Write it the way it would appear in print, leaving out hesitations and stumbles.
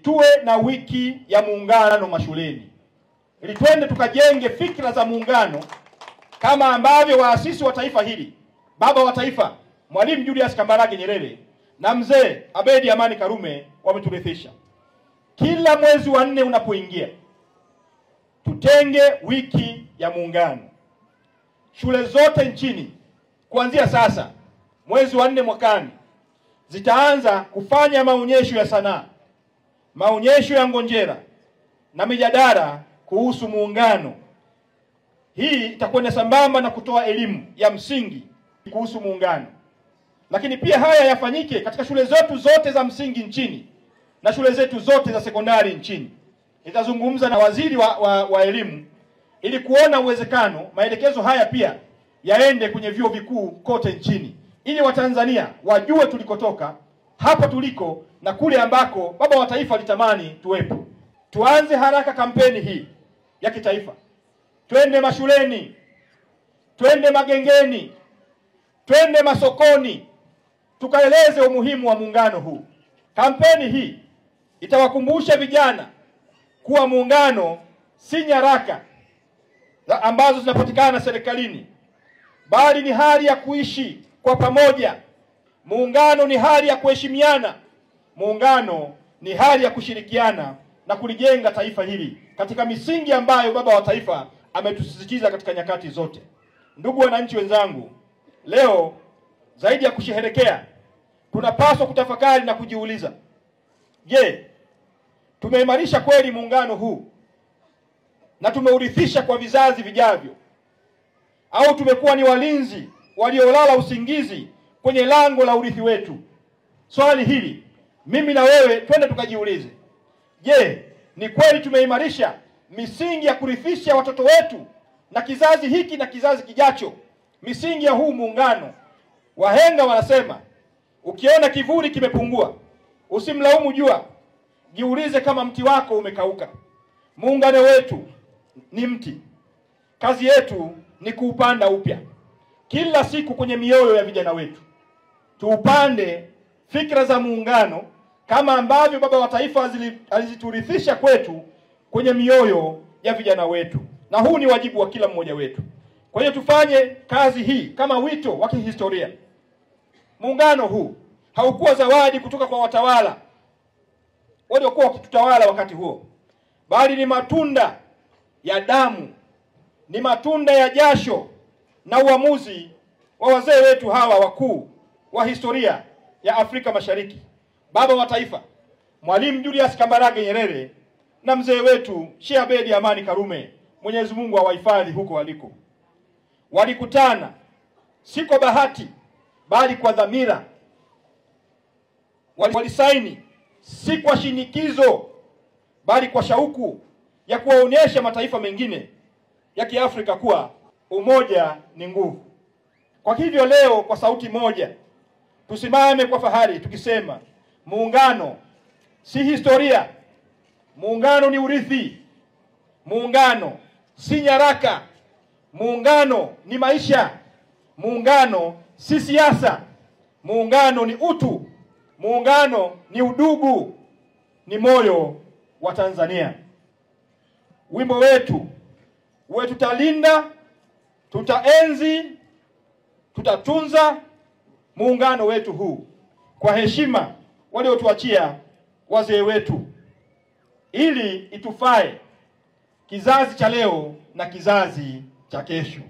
tuwe na wiki ya muungano mashuleni, ili twende tukajenge fikra za muungano kama ambavyo waasisi wa taifa hili, baba wa taifa Mwalimu Julius Kambarage Nyerere na mzee Abeid Amani Karume wameturithisha. Kila mwezi wa 4 unapoingia, tutenge wiki ya muungano. Shule zote nchini kuanzia sasa mwezi wa 4 mwakani zitaanza kufanya maonyesho ya sanaa, maonyesho ya ngonjera na mijadala kuhusu muungano. Hii itakwenda sambamba na kutoa elimu ya msingi kuhusu muungano. Lakini pia haya yafanyike katika shule zetu zote za msingi nchini na shule zetu zote za sekondari nchini. Nitazungumza na waziri wa elimu ili kuona uwezekano maelekezo haya pia yaende kwenye vyuo vikuu kote nchini, ili Watanzania wajue tulikotoka, hapa tuliko na kule ambako baba wa taifa alitamani tuwepo. Tuanze haraka kampeni hii ya kitaifa. Twende mashuleni, twende magengeni, twende masokoni, tukaeleze umuhimu wa muungano huu. Kampeni hii itawakumbusha vijana kuwa muungano si nyaraka ambazo zinapatikana serikalini, bali ni hali ya kuishi kwa pamoja. Muungano ni hali ya kuheshimiana. Muungano ni hali ya kushirikiana na kulijenga taifa hili katika misingi ambayo baba wa taifa ametusisitiza katika nyakati zote. Ndugu wananchi wenzangu, leo zaidi ya kusherehekea, tunapaswa kutafakari na kujiuliza, je, tumeimarisha kweli muungano huu na tumeurithisha kwa vizazi vijavyo, au tumekuwa ni walinzi waliolala usingizi kwenye lango la urithi wetu? Swali hili mimi na wewe twende tukajiulize. Je, ni kweli tumeimarisha misingi ya kurithisha watoto wetu na kizazi hiki na kizazi kijacho misingi ya huu muungano? Wahenga wanasema, ukiona kivuli kimepungua usimlaumu jua, jiulize kama mti wako umekauka. Muungano wetu ni mti. Kazi yetu ni kuupanda upya kila siku kwenye mioyo ya vijana wetu. Tuupande fikra za muungano kama ambavyo baba wa taifa aliziturithisha kwetu kwenye mioyo ya vijana wetu, na huu ni wajibu wa kila mmoja wetu. Kwa hiyo tufanye kazi hii kama wito wa kihistoria. Muungano huu haukuwa zawadi kutoka kwa watawala waliokuwa wakitutawala wakati huo, bali ni matunda ya damu, ni matunda ya jasho na uamuzi wa wazee wetu hawa wakuu wa historia ya Afrika Mashariki, baba wa taifa Mwalimu Julius Kambarage Nyerere na mzee wetu Sheikh Abeid Amani Karume, Mwenyezi Mungu awahifadhi huko waliko. Walikutana si kwa bahati bali kwa dhamira. Walisaini si kwa shinikizo bali kwa shauku ya kuwaonyesha mataifa mengine ya Kiafrika kuwa umoja ni nguvu. Kwa hivyo leo kwa sauti moja tusimame kwa fahari tukisema, muungano si historia, muungano ni urithi, muungano si nyaraka, muungano ni maisha, muungano si siasa, muungano ni utu, muungano ni udugu, ni moyo wa Tanzania. Wimbo wetu tutalinda, tutaenzi, tutatunza muungano wetu huu kwa heshima waliotuachia wazee wetu, ili itufae kizazi cha leo na kizazi cha kesho.